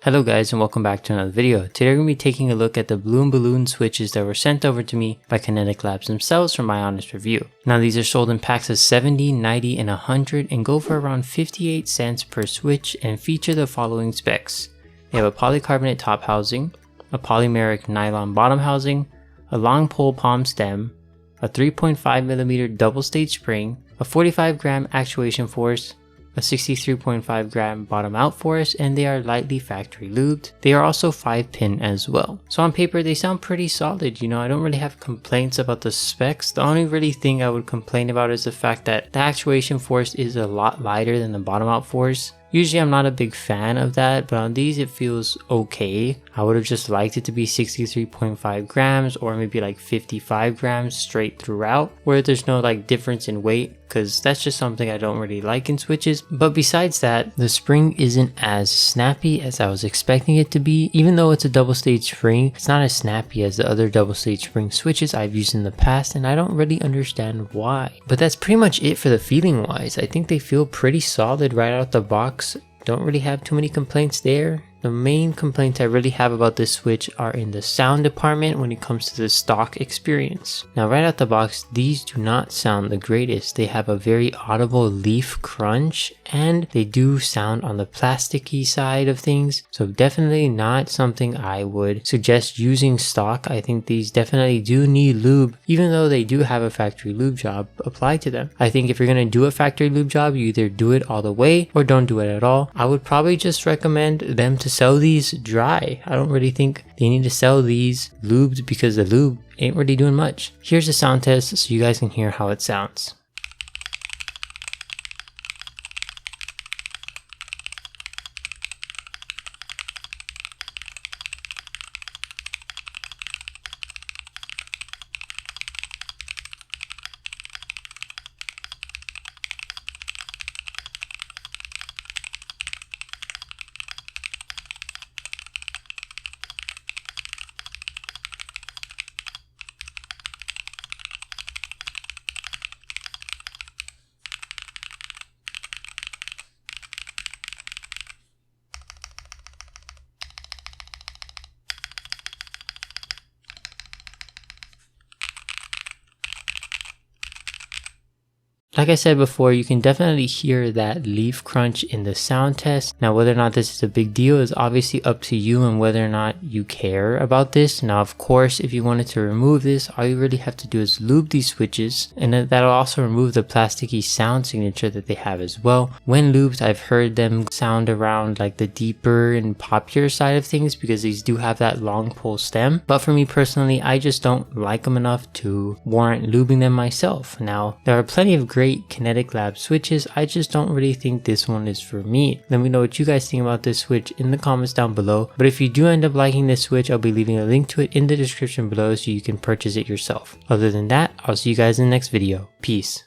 Hello guys and welcome back to another video. Today we're going to be taking a look at the Blue Balloon switches that were sent over to me by Kinetic Labs themselves for my honest review. Now these are sold in packs of 70, 90, and 100 and go for around 58 cents per switch and feature the following specs. They have a polycarbonate top housing, a polymeric nylon bottom housing, a long pole palm stem, a 3.5mm double stage spring, a 45 gram actuation force, a 63.5 gram bottom out force, and they are lightly factory lubed. They are also 5-pin as well. So on paper they sound pretty solid, I don't really have complaints about the specs. The only really thing I would complain about is the fact that the actuation force is a lot lighter than the bottom out force. Usually I'm not a big fan of that, but on these it feels okay. I would have just liked it to be 63.5 grams or maybe like 55 grams straight throughout, where there's no like difference in weight, because that's just something I don't really like in switches. But besides that, the spring isn't as snappy as I was expecting it to be. Even though it's a double stage spring, it's not as snappy as the other double stage spring switches I've used in the past, and I don't really understand why. But that's pretty much it for the feeling wise. I think they feel pretty solid right out the box. Don't really have too many complaints there. The main complaints I really have about this switch are in the sound department when it comes to the stock experience. Now right out the box, these do not sound the greatest. They have a very audible leaf crunch and they do sound on the plasticky side of things. So definitely not something I would suggest using stock. I think these definitely do need lube, even though they do have a factory lube job applied to them. I think if you're going to do a factory lube job, you either do it all the way or don't do it at all. I would probably just recommend them to sell these dry. I don't really think they need to sell these lubed because the lube ain't really doing much. Here's a sound test so you guys can hear how it sounds. Like I said before, you can definitely hear that leaf crunch in the sound test. Now whether or not this is a big deal is obviously up to you and whether or not you care about this. Now of course, if you wanted to remove this, all you really have to do is lube these switches, and that'll also remove the plasticky sound signature that they have as well. When lubed, I've heard them sound around like the deeper and poppier side of things because these do have that long pole stem. But for me personally, I just don't like them enough to warrant lubing them myself. Now there are plenty of great Kinetic Labs switches. I just don't really think this one is for me. Let me know what you guys think about this switch in the comments down below. But if you do end up liking this switch, I'll be leaving a link to it in the description below so you can purchase it yourself. Other than that, I'll see you guys in the next video. Peace.